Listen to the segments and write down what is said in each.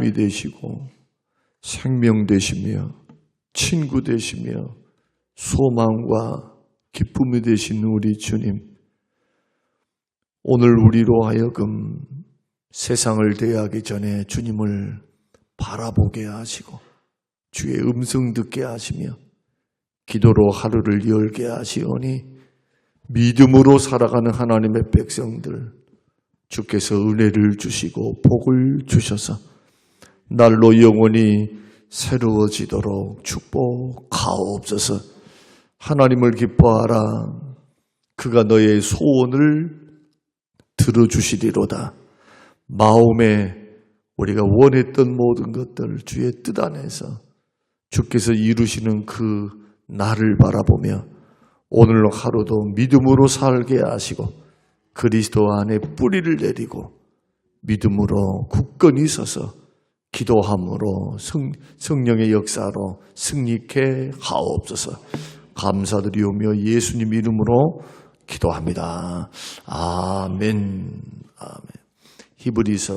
힘이 되시고 생명 되시며 친구 되시며 소망과 기쁨이 되신 우리 주님, 오늘 우리로 하여금 세상을 대하기 전에 주님을 바라보게 하시고 주의 음성 듣게 하시며 기도로 하루를 열게 하시오니 믿음으로 살아가는 하나님의 백성들, 주께서 은혜를 주시고 복을 주셔서 날로 영원히 새로워지도록 축복하옵소서. 하나님을 기뻐하라. 그가 너의 소원을 들어주시리로다. 마음에 우리가 원했던 모든 것들 주의 뜻 안에서 주께서 이루시는 그 날을 바라보며 오늘 하루도 믿음으로 살게 하시고 그리스도 안에 뿌리를 내리고 믿음으로 굳건히 서서 기도함으로 성령의 역사로 승리케 하옵소서. 감사드리오며 예수님 이름으로 기도합니다. 아멘. 아멘. 히브리서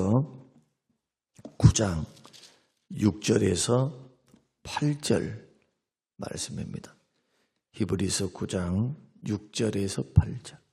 9장 6절에서 8절 말씀입니다. 히브리서 9장 6절에서 8절.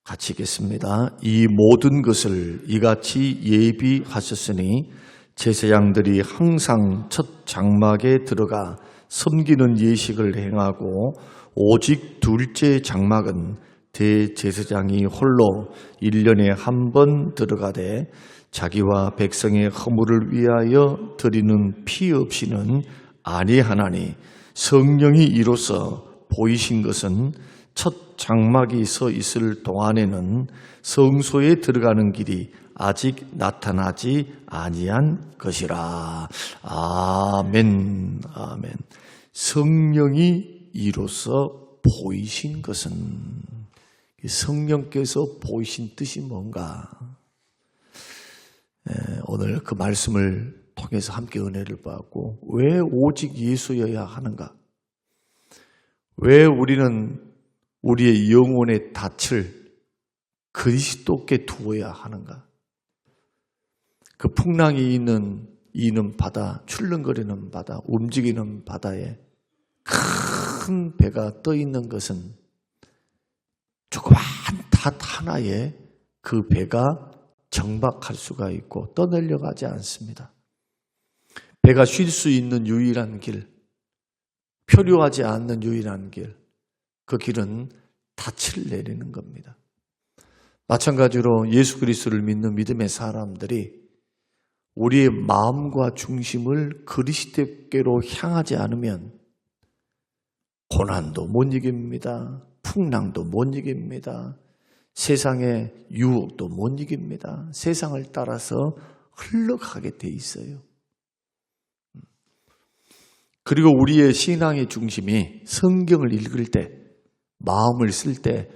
같이 읽겠습니다. 이 모든 것을 이같이 예비하셨으니 제사장들이 항상 첫 장막에 들어가 섬기는 예식을 행하고 오직 둘째 장막은 대제사장이 홀로 1년에 한 번 들어가되 자기와 백성의 허물을 위하여 드리는 피 없이는 아니하나니 성령이 이로써 보이신 것은 첫 장막이 서 있을 동안에는 성소에 들어가는 길이 아직 나타나지 아니한 것이라. 아멘. 아멘. 성령이 이로써 보이신 것은, 성령께서 보이신 뜻이 뭔가? 오늘 그 말씀을 통해서 함께 은혜를 받고 왜 오직 예수여야 하는가? 왜 우리는 우리의 영혼의 닻을 그리스도께 두어야 하는가? 그 풍랑이 있는 바다, 출렁거리는 바다, 움직이는 바다에 큰 배가 떠 있는 것은 조그만 닷 하나에 그 배가 정박할 수가 있고 떠내려가지 않습니다. 배가 쉴 수 있는 유일한 길, 표류하지 않는 유일한 길, 그 길은 닻을 내리는 겁니다. 마찬가지로 예수 그리스도를 믿는 믿음의 사람들이 우리의 마음과 중심을 그리스도께로 향하지 않으면 고난도 못 이깁니다. 풍랑도 못 이깁니다. 세상의 유혹도 못 이깁니다. 세상을 따라서 흘러가게 돼 있어요. 그리고 우리의 신앙의 중심이 성경을 읽을 때, 마음을 쓸 때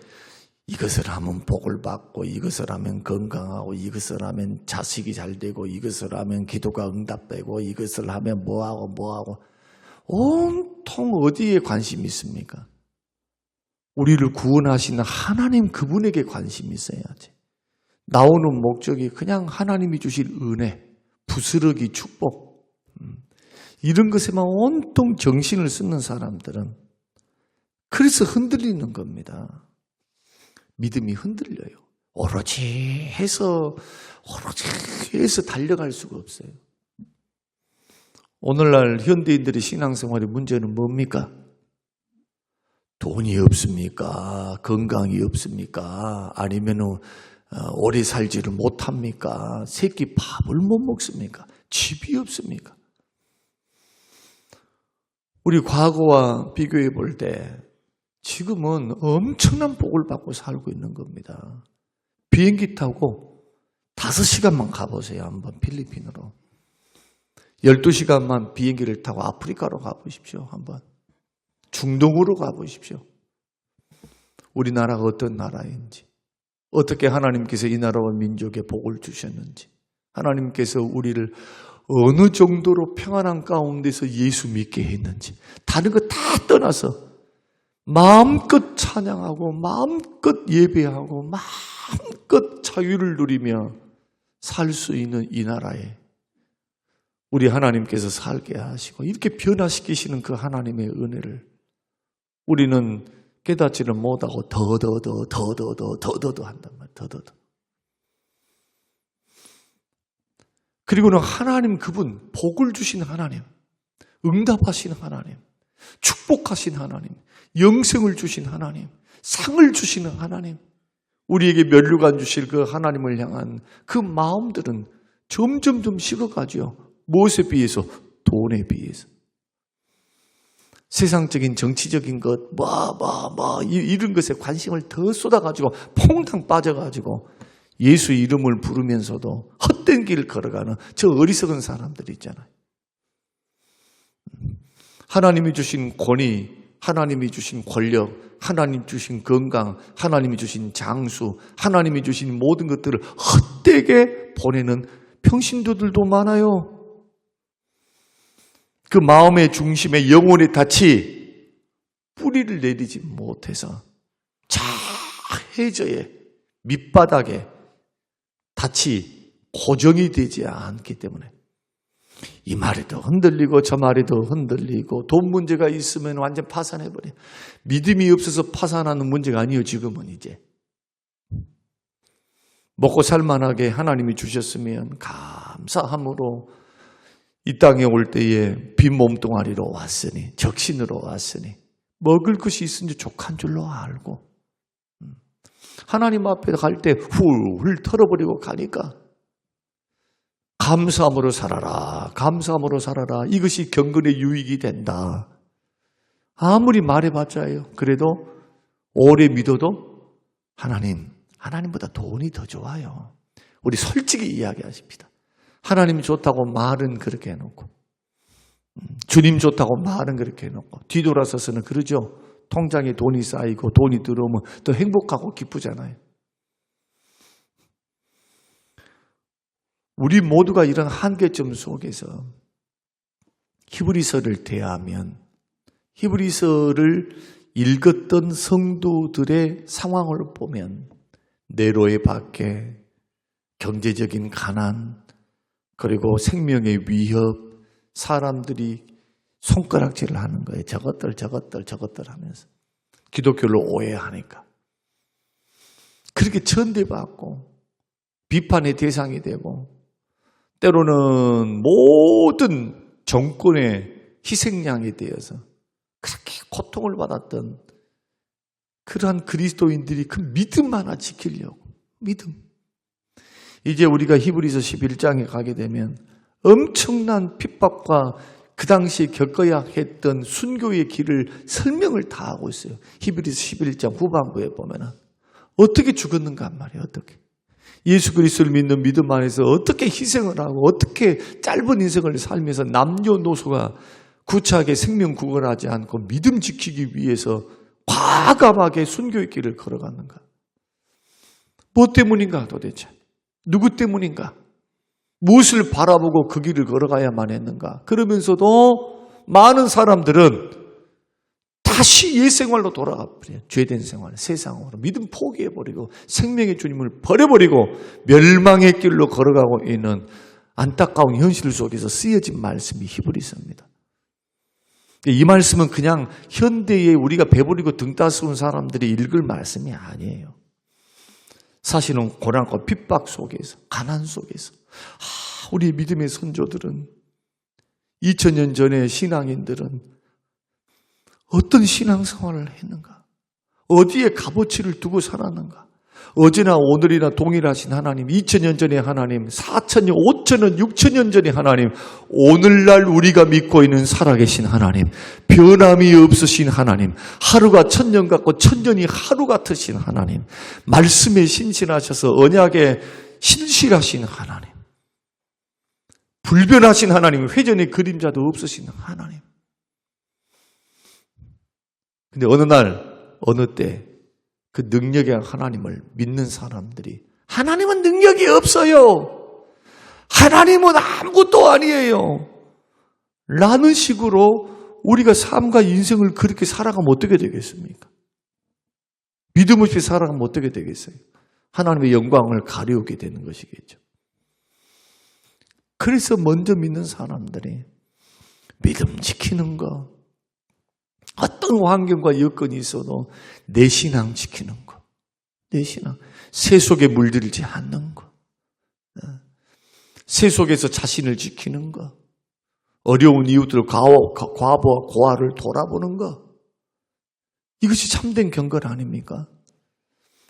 이것을 하면 복을 받고, 이것을 하면 건강하고, 이것을 하면 자식이 잘 되고, 이것을 하면 기도가 응답되고, 이것을 하면 뭐하고 온통 어디에 관심이 있습니까? 우리를 구원하시는 하나님 그분에게 관심이 있어야지. 나오는 목적이 그냥 하나님이 주실 은혜, 부스러기 축복, 이런 것에만 온통 정신을 쓰는 사람들은 그래서 흔들리는 겁니다. 믿음이 흔들려요. 오로지 해서 달려갈 수가 없어요. 오늘날 현대인들의 신앙생활의 문제는 뭡니까? 돈이 없습니까? 건강이 없습니까? 아니면 오래 살지를 못합니까? 새끼 밥을 못 먹습니까? 집이 없습니까? 우리 과거와 비교해 볼 때 지금은 엄청난 복을 받고 살고 있는 겁니다. 비행기 타고 5시간만 가보세요. 한번 필리핀으로. 12시간만 비행기를 타고 아프리카로 가보십시오. 한번. 중동으로 가보십시오. 우리나라가 어떤 나라인지, 어떻게 하나님께서 이 나라와 민족에 복을 주셨는지, 하나님께서 우리를 어느 정도로 평안한 가운데서 예수 믿게 했는지, 다른 거 다 떠나서 마음껏 찬양하고 마음껏 예배하고 마음껏 자유를 누리며 살 수 있는 이 나라에 우리 하나님께서 살게 하시고 이렇게 변화시키시는 그 하나님의 은혜를 우리는 깨닫지를 못하고 더더더 한단 말이에요. 더더더. 그리고는 하나님 그분, 복을 주신 하나님, 응답하신 하나님, 축복하신 하나님, 영생을 주신 하나님, 상을 주시는 하나님, 우리에게 면류관 주실 그 하나님을 향한 그 마음들은 점점 식어가죠. 무엇에 비해서? 돈에 비해서. 세상적인 정치적인 것, 이런 것에 관심을 더 쏟아가지고 퐁당 빠져가지고 예수 이름을 부르면서도 헛된 길을 걸어가는 저 어리석은 사람들이 있잖아요. 하나님이 주신 권위, 하나님이 주신 권력, 하나님이 주신 건강, 하나님이 주신 장수, 하나님이 주신 모든 것들을 헛되게 보내는 평신도들도 많아요. 그 마음의 중심에 영혼의 닻이 뿌리를 내리지 못해서 해저에 밑바닥에 닻이 고정이 되지 않기 때문에 이 말에도 흔들리고 저 말에도 흔들리고 돈 문제가 있으면 완전 파산해버려. 믿음이 없어서 파산하는 문제가 아니에요. 지금은 이제 먹고 살만하게 하나님이 주셨으면 감사함으로 이 땅에 올 때에 빈 몸뚱아리로 왔으니, 적신으로 왔으니 먹을 것이 있은지 족한 줄로 알고 하나님 앞에 갈 때 훌훌 털어버리고 가니까 감사함으로 살아라, 감사함으로 살아라. 이것이 경건의 유익이 된다. 아무리 말해봤자요. 그래도 오래 믿어도 하나님보다 돈이 더 좋아요. 우리 솔직히 이야기하십니다. 하나님 좋다고 말은 그렇게 해놓고 주님 좋다고 말은 그렇게 해놓고 뒤돌아서서는 그러죠. 통장에 돈이 쌓이고 돈이 들어오면 더 행복하고 기쁘잖아요. 우리 모두가 이런 한계점 속에서 히브리서를 대하면 히브리서를 읽었던 성도들의 상황을 보면 네로의 박해, 경제적인 가난, 그리고 생명의 위협, 사람들이 손가락질을 하는 거예요. 저것들 하면서. 기독교를 오해하니까. 그렇게 천대받고 비판의 대상이 되고 때로는 모든 정권의 희생양이 되어서 그렇게 고통을 받았던 그러한 그리스도인들이 그 믿음 하나 지키려고. 믿음. 이제 우리가 히브리서 11장에 가게 되면 엄청난 핍박과 그 당시에 겪어야 했던 순교의 길을 설명을 다 하고 있어요. 히브리서 11장 후반부에 보면은 어떻게 죽었는가 말이에요. 어떻게. 예수 그리스도를 믿는 믿음 안에서 어떻게 희생을 하고 어떻게 짧은 인생을 살면서 남녀노소가 구차하게 생명 구걸하지 않고 믿음 지키기 위해서 과감하게 순교의 길을 걸어갔는가. 뭐 때문인가 도대체. 누구 때문인가? 무엇을 바라보고 그 길을 걸어가야만 했는가? 그러면서도 많은 사람들은 다시 옛생활로 돌아가 버려요. 죄된 생활, 세상으로. 믿음 포기해버리고 생명의 주님을 버려버리고 멸망의 길로 걸어가고 있는 안타까운 현실 속에서 쓰여진 말씀이 히브리서입니다. 이 말씀은 그냥 현대에 우리가 배부리고 등 따스운 사람들이 읽을 말씀이 아니에요. 사실은 고난과 핍박 속에서, 가난 속에서 우리 믿음의 선조들은 2000년 전의 신앙인들은 어떤 신앙생활을 했는가? 어디에 값어치를 두고 살았는가? 어제나 오늘이나 동일하신 하나님, 2000년 전의 하나님, 4000년, 5000년, 6000년 전의 하나님, 오늘날 우리가 믿고 있는 살아계신 하나님, 변함이 없으신 하나님, 하루가 1000년 같고 1000년이 하루 같으신 하나님, 말씀에 신실하셔서 언약에 신실하신 하나님, 불변하신 하나님, 회전의 그림자도 없으신 하나님. 근데 어느 날, 어느 때 그 능력의 하나님을 믿는 사람들이 하나님은 능력이 없어요. 하나님은 아무것도 아니에요. 라는 식으로 우리가 삶과 인생을 그렇게 살아가면 어떻게 되겠습니까? 믿음 없이 살아가면 어떻게 되겠어요? 하나님의 영광을 가려우게 되는 것이겠죠. 그래서 먼저 믿는 사람들이 믿음 지키는 거, 어떤 환경과 여건이 있어도 내 신앙 지키는 거, 내 신앙, 세속에 물들지 않는 거, 세속에서 자신을 지키는 거, 어려운 이웃들 과부와 고아를 돌아보는 거, 이것이 참된 경건 아닙니까?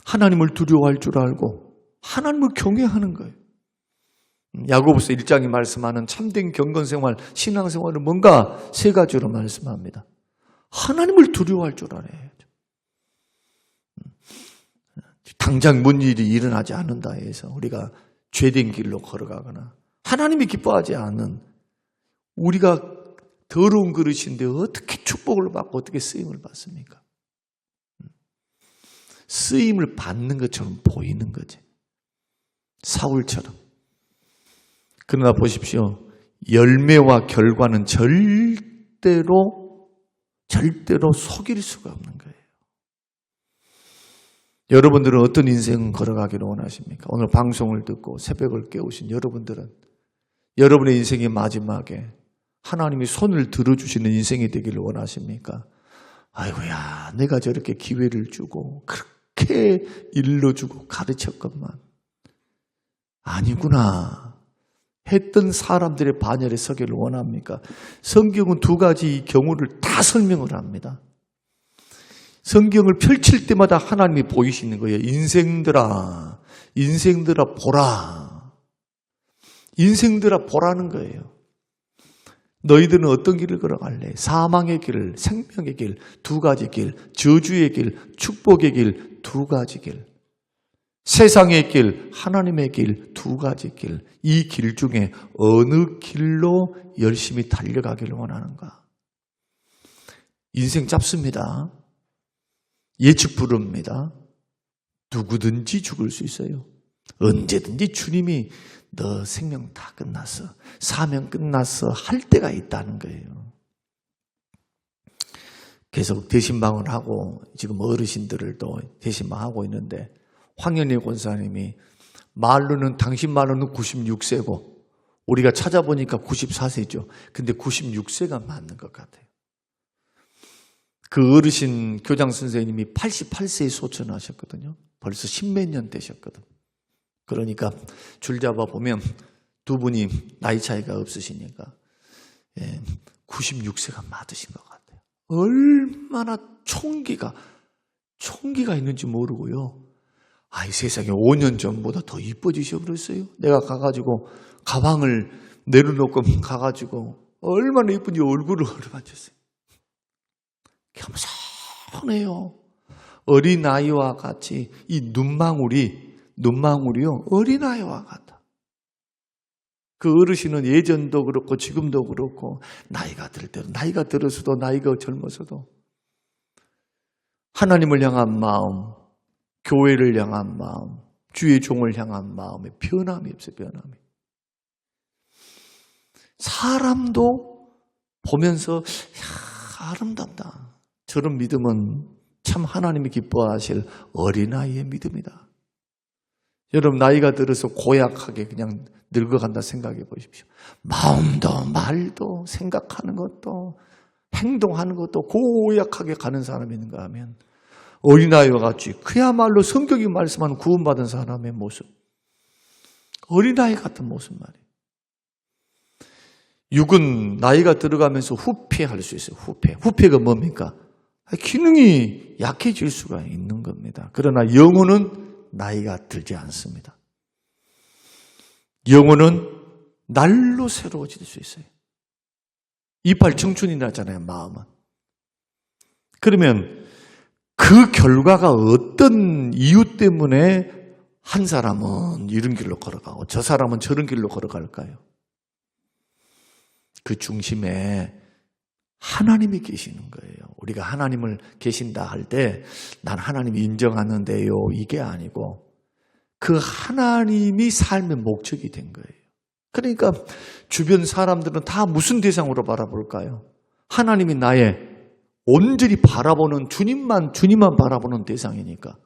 하나님을 두려워할 줄 알고 하나님을 경외하는 거예요. 야고보서 1장이 말씀하는 참된 경건생활, 신앙생활은 뭔가 세 가지로 말씀합니다. 하나님을 두려워할 줄 알아야죠. 당장 뭔 일이 일어나지 않는다 해서 우리가 죄된 길로 걸어가거나 하나님이 기뻐하지 않는, 우리가 더러운 그릇인데 어떻게 축복을 받고 어떻게 쓰임을 받습니까? 쓰임을 받는 것처럼 보이는 거지. 사울처럼. 그러나 보십시오. 열매와 결과는 절대로 속일 수가 없는 거예요. 여러분들은 어떤 인생 걸어가기를 원하십니까? 오늘 방송을 듣고 새벽을 깨우신 여러분들은 여러분의 인생의 마지막에 하나님이 손을 들어주시는 인생이 되기를 원하십니까? 아이고야, 내가 저렇게 기회를 주고 그렇게 일러주고 가르쳤건만 아니구나 했던 사람들의 반열에 서기를 원합니까? 성경은 두 가지 경우를 다 설명을 합니다. 성경을 펼칠 때마다 하나님이 보이시는 거예요. 인생들아 보라. 인생들아 보라는 거예요. 너희들은 어떤 길을 걸어갈래? 사망의 길, 생명의 길, 두 가지 길, 저주의 길, 축복의 길, 두 가지 길. 세상의 길, 하나님의 길, 두 가지 길. 이 길 중에 어느 길로 열심히 달려가기를 원하는가? 인생 짧습니다. 예측 불허입니다. 누구든지 죽을 수 있어요. 언제든지 주님이 너 생명 다 끝났어, 사명 끝났어 할 때가 있다는 거예요. 계속 대신방을 하고 지금 어르신들을 또 대신방하고 있는데 황현희 권사님이 말로는, 당신 말로는 96세고 우리가 찾아보니까 94세죠. 근데 96세가 맞는 것 같아요. 그 어르신 교장 선생님이 88세에 소천하셨거든요. 벌써 10몇 년 되셨거든. 그러니까 줄 잡아 보면 두 분이 나이 차이가 없으시니까 96세가 맞으신 것 같아요. 얼마나 총기가 있는지 모르고요. 이 세상에 5년 전보다 더 이뻐지셔 버렸어요. 내가 가가지고 가방을 내려놓고 가가지고 얼마나 이쁜지 얼굴을 얼어맞췄어요. 겸손해요. 어린아이와 같이 이 눈망울이요 어린아이와 같아. 그 어르신은 예전도 그렇고 지금도 그렇고 나이가 들어서도 나이가 젊어서도 하나님을 향한 마음, 교회를 향한 마음, 주의 종을 향한 마음에 변함이 없어요. 변함이. 사람도 보면서 아름답다. 저런 믿음은 참 하나님이 기뻐하실 어린아이의 믿음이다. 여러분 나이가 들어서 고약하게 그냥 늙어간다 생각해 보십시오. 마음도 말도 생각하는 것도 행동하는 것도 고약하게 가는 사람이 있는가 하면 어린아이와 같이 그야말로 성경이 말씀하는 구원받은 사람의 모습, 어린아이 같은 모습 말이에요. 육은 나이가 들어가면서 후퇴할 수 있어요. 후퇴가 뭡니까? 기능이 약해질 수가 있는 겁니다. 그러나 영혼은 나이가 들지 않습니다. 영혼은 날로 새로워질 수 있어요. 이빨 청춘이 나잖아요, 마음은. 그러면 그 결과가 어떤 이유 때문에 한 사람은 이런 길로 걸어가고 저 사람은 저런 길로 걸어갈까요? 그 중심에 하나님이 계시는 거예요. 우리가 하나님을 계신다 할 때 난 하나님 인정하는데요 이게 아니고 그 하나님이 삶의 목적이 된 거예요. 그러니까 주변 사람들은 다 무슨 대상으로 바라볼까요? 하나님이 나의 온전히 바라보는 주님만 바라보는 대상이니까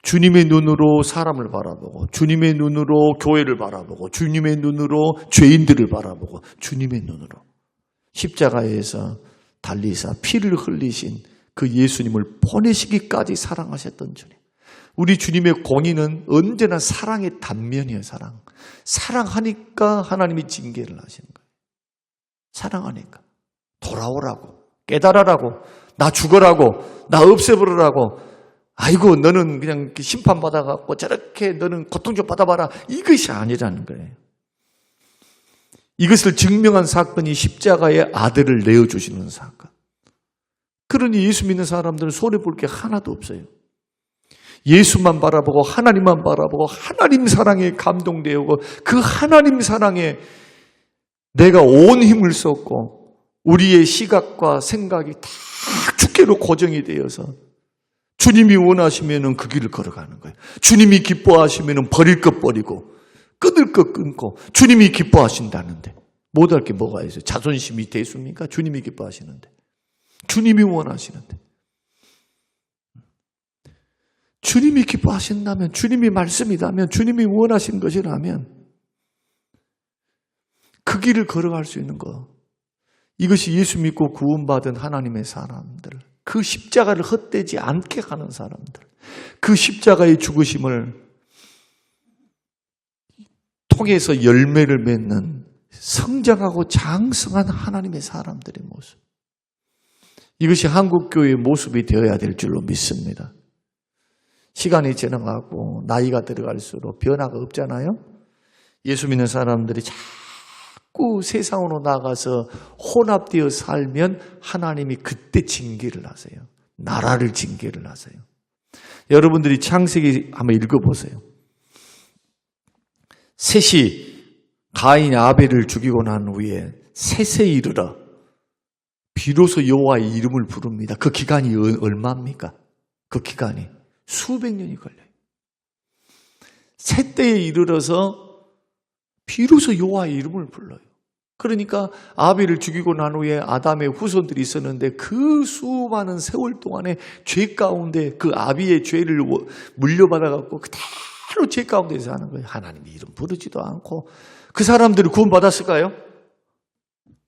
주님의 눈으로 사람을 바라보고 주님의 눈으로 교회를 바라보고 주님의 눈으로 죄인들을 바라보고 주님의 눈으로 십자가에서 달리사 피를 흘리신 그 예수님을 보내시기까지 사랑하셨던 주님. 우리 주님의 공의는 언제나 사랑의 단면이에요. 사랑하니까 하나님이 징계를 하시는 거예요. 사랑하니까 돌아오라고 깨달으라고 나 죽어라고 나 없애버리라고 아이고 너는 그냥 심판받아갖고 저렇게 너는 고통 좀 받아봐라 이것이 아니라는 거예요. 이것을 증명한 사건이 십자가의 아들을 내어주시는 사건. 그러니 예수 믿는 사람들은 손해볼 게 하나도 없어요. 예수만 바라보고 하나님만 바라보고 하나님 사랑에 감동되고 그 하나님 사랑에 내가 온 힘을 쏟고 우리의 시각과 생각이 다 주께로 고정이 되어서 주님이 원하시면 그 길을 걸어가는 거예요. 주님이 기뻐하시면 버릴 것 버리고 끊을 것 끊고 주님이 기뻐하신다는데 못할 게 뭐가 있어요? 자존심이 대수입니까? 주님이 기뻐하시는데 주님이 원하시는데 주님이 기뻐하신다면 주님이 말씀이라면 주님이 원하신 것이라면 그 길을 걸어갈 수 있는 것 이것이 예수 믿고 구원받은 하나님의 사람들 그 십자가를 헛되지 않게 하는 사람들 그 십자가의 죽으심을 통해서 열매를 맺는 성장하고 장성한 하나님의 사람들의 모습 이것이 한국교회의 모습이 되어야 될 줄로 믿습니다. 시간이 지나가고 나이가 들어갈수록 변화가 없잖아요. 예수 믿는 사람들이 자꾸 세상으로 나가서 혼합되어 살면 하나님이 그때 징계를 하세요. 나라를 징계를 하세요. 여러분들이 창세기 한번 읽어보세요. 셋이 가인이 아벨을 죽이고 난 후에 셋에 이르러 비로소 여호와의 이름을 부릅니다. 그 기간이 얼마입니까? 그 기간이 수백 년이 걸려요. 셋대에 이르러서 비로소 여호와의 이름을 불러요. 그러니까 아벨을 죽이고 난 후에 아담의 후손들이 있었는데 그 수많은 세월 동안에 죄 가운데 그 아비의 죄를 물려받아갖고 그대로 죄 가운데 사는 거예요. 하나님의 이름 부르지도 않고 그 사람들이 구원받았을까요?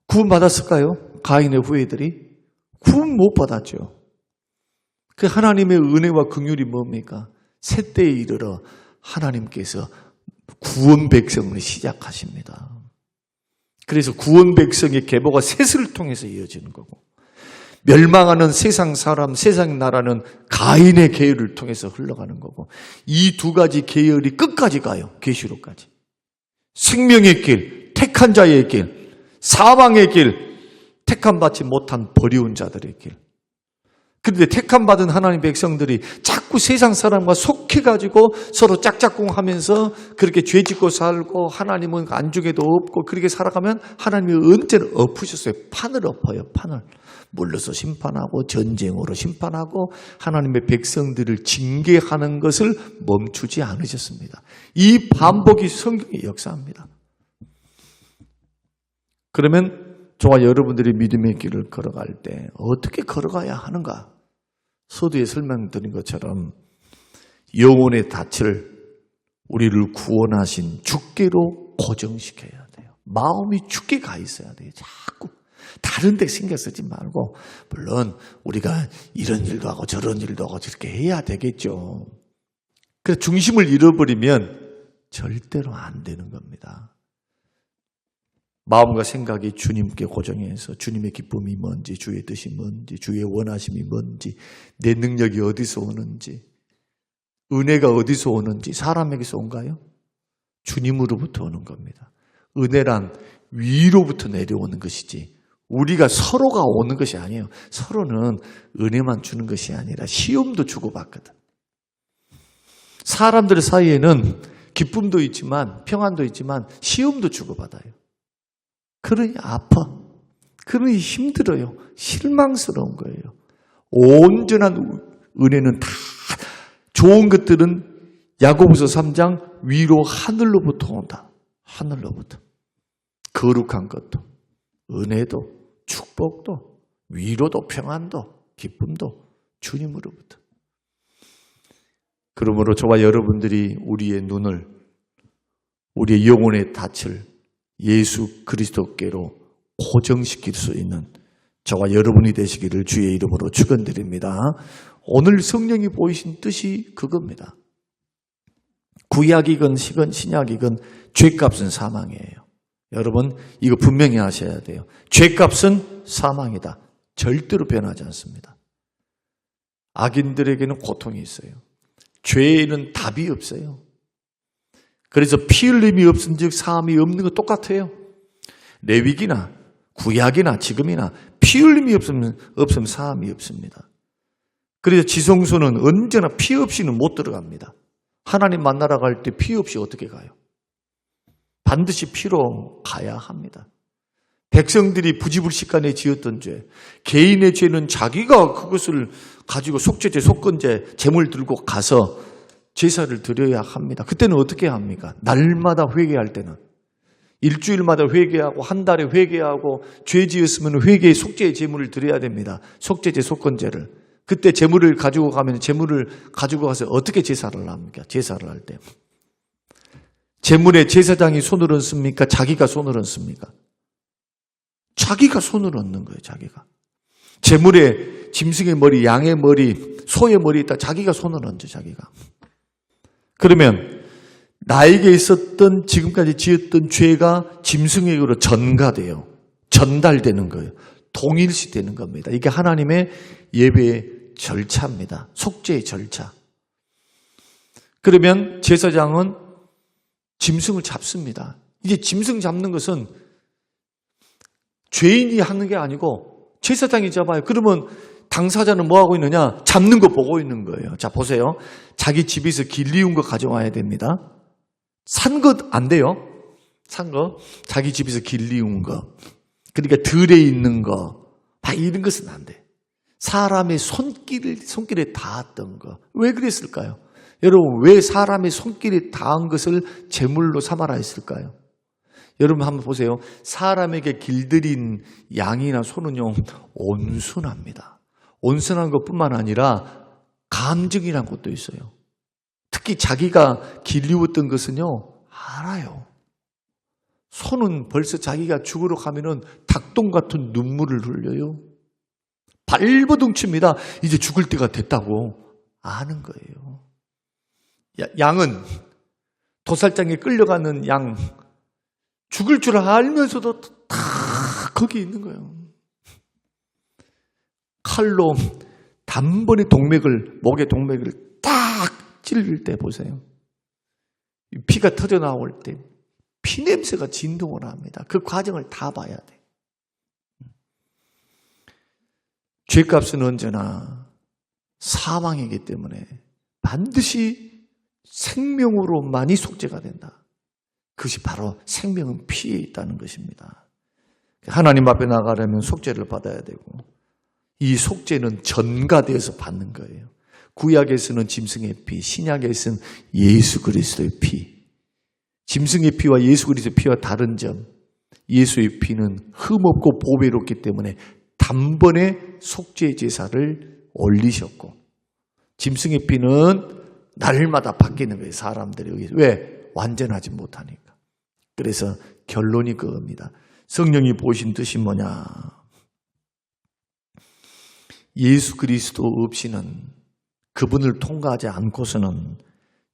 구원받았을까요? 가인의 후예들이? 구원 못 받았죠. 그 하나님의 은혜와 긍휼이 뭡니까? 셋대에 이르러 하나님께서 구원 백성을 시작하십니다. 그래서 구원 백성의 계보가 셋을 통해서 이어지는 거고 멸망하는 세상 사람, 세상 나라는 가인의 계열을 통해서 흘러가는 거고 이 두 가지 계열이 끝까지 가요. 계시록까지. 생명의 길, 택한 자의 길, 사망의 길, 택함받지 못한 버리운 자들의 길. 그런데 택함받은 하나님 백성들이 자꾸 세상 사람과 속해가지고 서로 짝짝꿍하면서 그렇게 죄짓고 살고 하나님은 안중에도 없고 그렇게 살아가면 하나님이 언제나 엎으셨어요. 판을 엎어요. 판을. 물러서 심판하고 전쟁으로 심판하고 하나님의 백성들을 징계하는 것을 멈추지 않으셨습니다. 이 반복이 성경의 역사입니다. 그러면 저와 여러분들이 믿음의 길을 걸어갈 때 어떻게 걸어가야 하는가? 서두에 설명드린 것처럼 영혼의 닻을 우리를 구원하신 주께로 고정시켜야 돼요. 마음이 주께 가 있어야 돼요. 자꾸 다른 데 신경 쓰지 말고 물론 우리가 이런 일도 하고 저런 일도 하고 저렇게 해야 되겠죠. 그래서 중심을 잃어버리면 절대로 안 되는 겁니다. 마음과 생각이 주님께 고정해서 주님의 기쁨이 뭔지 주의 뜻이 뭔지 주의 원하심이 뭔지 내 능력이 어디서 오는지 은혜가 어디서 오는지 사람에게서 온가요? 주님으로부터 오는 겁니다. 은혜란 위로부터 내려오는 것이지 우리가 서로가 오는 것이 아니에요. 서로는 은혜만 주는 것이 아니라 시험도 주고받거든. 사람들 사이에는 기쁨도 있지만 평안도 있지만 시험도 주고받아요. 그러니 아파. 그러니 힘들어요. 실망스러운 거예요. 온전한 은혜는 다 좋은 것들은 야고보서 3장 위로 하늘로부터 온다. 하늘로부터. 거룩한 것도 은혜도 축복도 위로도 평안도 기쁨도 주님으로부터. 그러므로 저와 여러분들이 우리의 눈을, 우리의 영혼의 닻을 예수 그리스도께로 고정시킬 수 있는 저와 여러분이 되시기를 주의 이름으로 축원드립니다. 오늘 성령이 보이신 뜻이 그겁니다. 구약이건 신약이건 죄값은 사망이에요. 여러분 이거 분명히 아셔야 돼요. 죄값은 사망이다. 절대로 변하지 않습니다. 악인들에게는 고통이 있어요. 죄에는 답이 없어요. 그래서 피 흘림이 없은즉 사함이 없는 거 똑같아요. 레위기나 구약이나 지금이나 피 흘림이 없으면 사함이 없습니다. 그래서 지성소는 언제나 피 없이는 못 들어갑니다. 하나님 만나러 갈 때 피 없이 어떻게 가요? 반드시 피로 가야 합니다. 백성들이 부지불식간에 지었던 죄, 개인의 죄는 자기가 그것을 가지고 속죄제, 속건제, 제물 들고 가서 제사를 드려야 합니다. 그때는 어떻게 합니까? 날마다 회개할 때는 일주일마다 회개하고 한 달에 회개하고 죄 지었으면 회개의 속죄의 제물을 드려야 됩니다. 속죄제, 속건제를. 그때 제물을 가지고 가면 제물을 가지고 가서 어떻게 제사를 합니까? 제사를 할 때. 제물에 제사장이 손을 얹습니까? 자기가 손을 얹습니까? 자기가 손을 얹는 거예요, 자기가. 제물에 짐승의 머리, 양의 머리, 소의 머리 있다. 자기가 손을 얹어, 자기가. 그러면 나에게 있었던 지금까지 지었던 죄가 짐승에게로 전가돼요. 전달되는 거예요. 동일시되는 겁니다. 이게 하나님의 예배의 절차입니다. 속죄의 절차. 그러면 제사장은 짐승을 잡습니다. 이제 짐승 잡는 것은 죄인이 하는 게 아니고 제사장이 잡아요. 그러면 당사자는 뭐 하고 있느냐? 잡는 거 보고 있는 거예요. 자, 보세요. 자기 집에서 길리운 거 가져와야 됩니다. 산 것 안 돼요. 산 거. 자기 집에서 길리운 거. 그러니까 들에 있는 거. 막 이런 것은 안 돼. 사람의 손길에 닿았던 거. 왜 그랬을까요? 여러분, 왜 사람의 손길에 닿은 것을 제물로 삼아라 했을까요? 여러분 한번 보세요. 사람에게 길들인 양이나 소는요, 온순합니다. 온순한 것뿐만 아니라 감정이란 것도 있어요. 특히 자기가 길리웠던 것은요, 알아요. 소는 벌써 자기가 죽으러 가면은 닭똥 같은 눈물을 흘려요. 발버둥 칩니다. 이제 죽을 때가 됐다고 아는 거예요. 양은 도살장에 끌려가는 양, 죽을 줄 알면서도 다 거기 있는 거예요. 칼로 단번에 목의 동맥을 딱 찔릴 때 보세요. 피가 터져 나올 때 피냄새가 진동을 합니다. 그 과정을 다 봐야 돼. 죄값은 언제나 사망이기 때문에 반드시 생명으로만이 속죄가 된다. 그것이 바로 생명은 피에 있다는 것입니다. 하나님 앞에 나가려면 속죄를 받아야 되고 이 속죄는 전가되어서 받는 거예요. 구약에서는 짐승의 피, 신약에서는 예수 그리스도의 피. 짐승의 피와 예수 그리스도의 피와 다른 점, 예수의 피는 흠없고 보배롭기 때문에 단번에 속죄 제사를 올리셨고 짐승의 피는 날마다 바뀌는 거예요. 사람들에 의해서. 왜? 완전하지 못하니까. 그래서 결론이 그겁니다. 성령이 보신 뜻이 뭐냐? 예수 그리스도 없이는, 그분을 통과하지 않고서는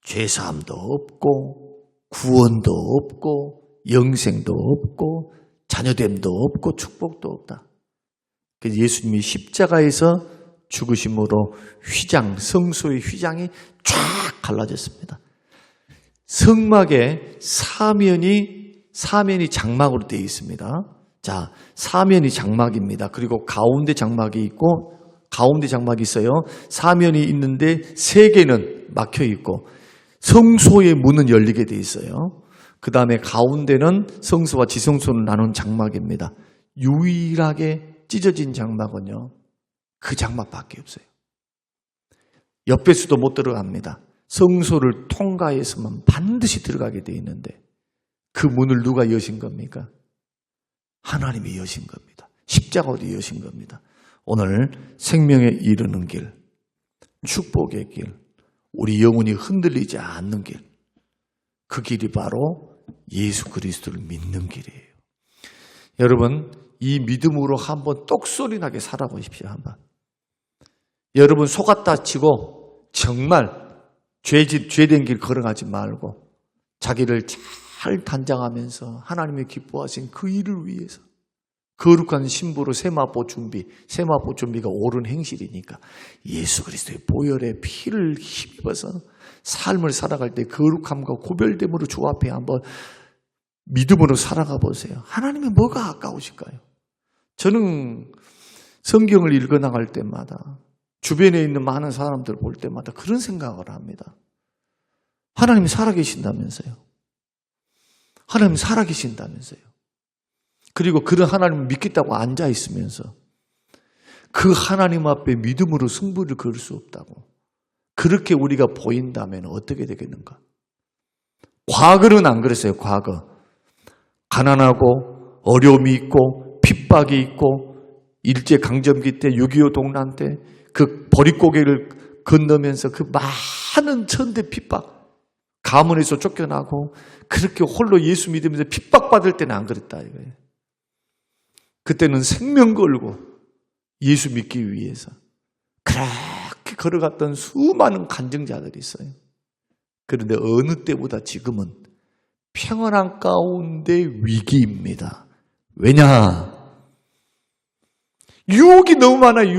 죄사함도 없고 구원도 없고 영생도 없고 자녀됨도 없고 축복도 없다. 그래서 예수님이 십자가에서 죽으심으로 휘장, 성소의 휘장이 쫙 갈라졌습니다. 성막에 사면이 장막으로 되어 있습니다. 자, 사면이 장막입니다. 그리고 가운데 장막이 있고, 가운데 장막이 있어요. 사면이 있는데 세 개는 막혀 있고, 성소의 문은 열리게 되어 있어요. 그 다음에 가운데는 성소와 지성소를 나눈 장막입니다. 유일하게 찢어진 장막은요, 그 장막밖에 없어요. 옆에서도 못 들어갑니다. 성소를 통과해서만 반드시 들어가게 되어 있는데 그 문을 누가 여신 겁니까? 하나님이 여신 겁니다. 십자가도 여신 겁니다. 오늘 생명에 이르는 길, 축복의 길, 우리 영혼이 흔들리지 않는 길, 그 길이 바로 예수 그리스도를 믿는 길이에요. 여러분, 이 믿음으로 한번 똑소리 나게 살아보십시오. 한번. 여러분 속았다 치고 정말 죄된 길 걸어가지 말고 자기를 잘 단장하면서 하나님의 기뻐하신 그 일을 위해서 거룩한 신부로 세마포 준비가 옳은 행실이니까 예수 그리스도의 보혈의 피를 힘입어서 삶을 살아갈 때 거룩함과 고별됨으로 주 앞에 한번 믿음으로 살아가 보세요. 하나님의 뭐가 아까우실까요? 저는 성경을 읽어나갈 때마다 주변에 있는 많은 사람들 볼 때마다 그런 생각을 합니다. 하나님이 살아계신다면서요. 하나님이 살아계신다면서요. 그리고 그런 하나님을 믿겠다고 앉아있으면서 그 하나님 앞에 믿음으로 승부를 걸 수 없다고 그렇게 우리가 보인다면 어떻게 되겠는가? 과거는 안 그랬어요. 과거. 가난하고 어려움이 있고 핍박이 있고 일제강점기 때 6.25 동란 때 그 보릿고개를 건너면서 그 많은 천대 핍박 가문에서 쫓겨나고 그렇게 홀로 예수 믿으면서 핍박받을 때는 안 그랬다 이거예요. 그때는 생명 걸고 예수 믿기 위해서 그렇게 걸어갔던 수많은 간증자들이 있어요. 그런데 어느 때보다 지금은 평안한 가운데 위기입니다. 왜냐? 유혹이 너무 많아요.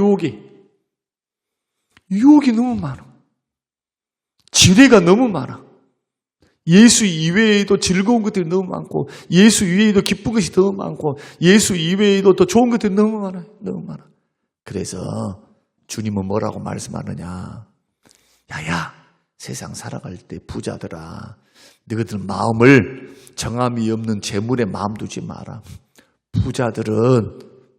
유혹이 너무 많아. 지뢰가 너무 많아. 예수 이외에도 즐거운 것들이 너무 많고 예수 이외에도 기쁜 것이 너무 많고 예수 이외에도 더 좋은 것들이 너무 많아요. 너무 많아. 그래서 주님은 뭐라고 말씀하느냐? 야야, 세상 살아갈 때 부자들아, 너희들 마음을 정함이 없는 재물에 마음 두지 마라.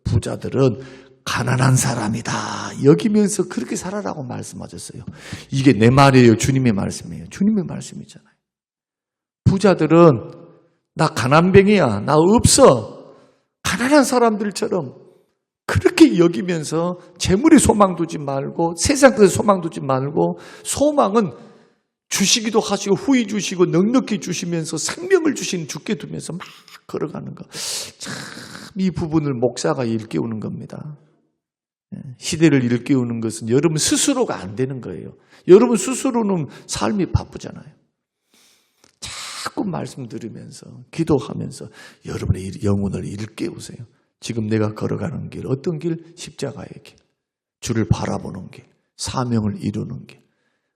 부자들은 가난한 사람이다 여기면서 그렇게 살아라고 말씀하셨어요. 이게 내 말이에요? 주님의 말씀이에요? 주님의 말씀이잖아요. 부자들은 나 가난뱅이야, 나 없어, 가난한 사람들처럼 그렇게 여기면서 재물에 소망 두지 말고 세상 것에 소망 두지 말고 소망은 주시기도 하시고 후히 주시고 넉넉히 주시면서 생명을 주신 주께 두면서 막 걸어가는 거. 참 이 부분을 목사가 일깨우는 겁니다. 시대를 일깨우는 것은 여러분 스스로가 안 되는 거예요. 여러분 스스로는 삶이 바쁘잖아요. 자꾸 말씀 들으면서 기도하면서 여러분의 영혼을 일깨우세요. 지금 내가 걸어가는 길, 어떤 길? 십자가의 길, 주를 바라보는 길, 사명을 이루는 길.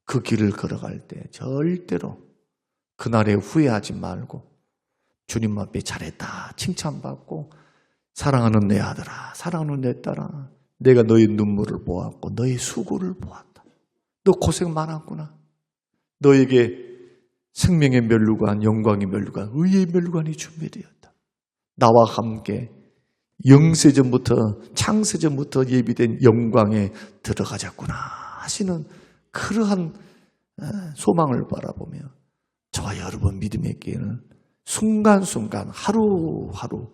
그 길을 걸어갈 때 절대로 그날에 후회하지 말고 주님 앞에 잘했다 칭찬받고 사랑하는 내 아들아, 사랑하는 내 딸아, 내가 너의 눈물을 보았고 너의 수고를 보았다. 너 고생 많았구나. 너에게 생명의 멸류관, 영광의 멸류관, 의의 멸류관이 준비되었다. 나와 함께 영세전부터 창세전부터 예비된 영광에 들어가자꾸나 하시는 그러한 소망을 바라보며 저와 여러분 믿음의 길은 순간순간 하루하루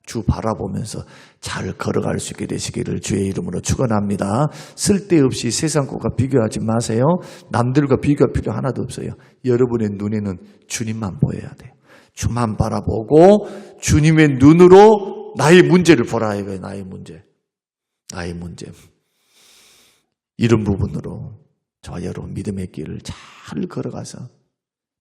주 바라보면서 잘 걸어갈 수 있게 되시기를 주의 이름으로 축원합니다. 쓸데없이 세상 것과 비교하지 마세요. 남들과 비교할 필요 하나도 없어요. 여러분의 눈에는 주님만 보여야 돼요. 주만 바라보고 주님의 눈으로 나의 문제를 보라 이거예요. 나의 문제. 이런 부분으로 저와 여러분 믿음의 길을 잘 걸어가서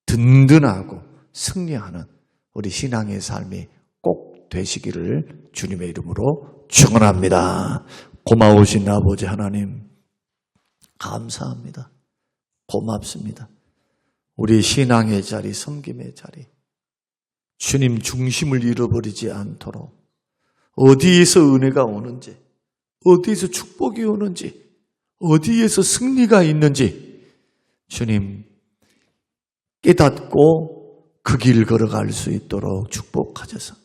든든하고 승리하는 우리 신앙의 삶이 꼭 되시기를 주님의 이름으로 축원합니다. 고마우신 아버지 하나님 감사합니다. 고맙습니다. 우리 신앙의 자리, 섬김의 자리, 주님 중심을 잃어버리지 않도록 어디에서 은혜가 오는지, 어디에서 축복이 오는지, 어디에서 승리가 있는지 주님 깨닫고 그 길 걸어갈 수 있도록 축복하셔서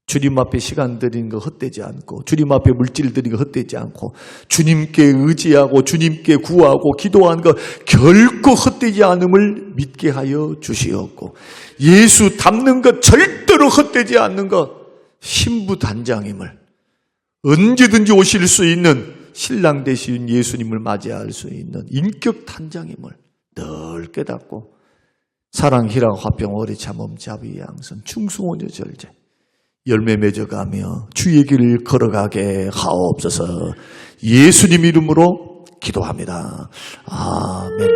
주님 앞에 시간 들이는 거 헛되지 않고 주님 앞에 물질 들이는 거 헛되지 않고 주님께 의지하고 주님께 구하고 기도하는 거 결코 헛되지 않음을 믿게 하여 주시옵고 예수 닮는 것 절대로 헛되지 않는 것 신부 단장임을 언제든지 오실 수 있는 신랑 되신 예수님을 맞이할 수 있는 인격 단장임을 늘 깨닫고 사랑, 희락, 화평, 오래 참음, 자비, 양선, 충성원여 절제 열매 맺어가며 주의 길을 걸어가게 하옵소서. 예수님 이름으로 기도합니다. 아멘.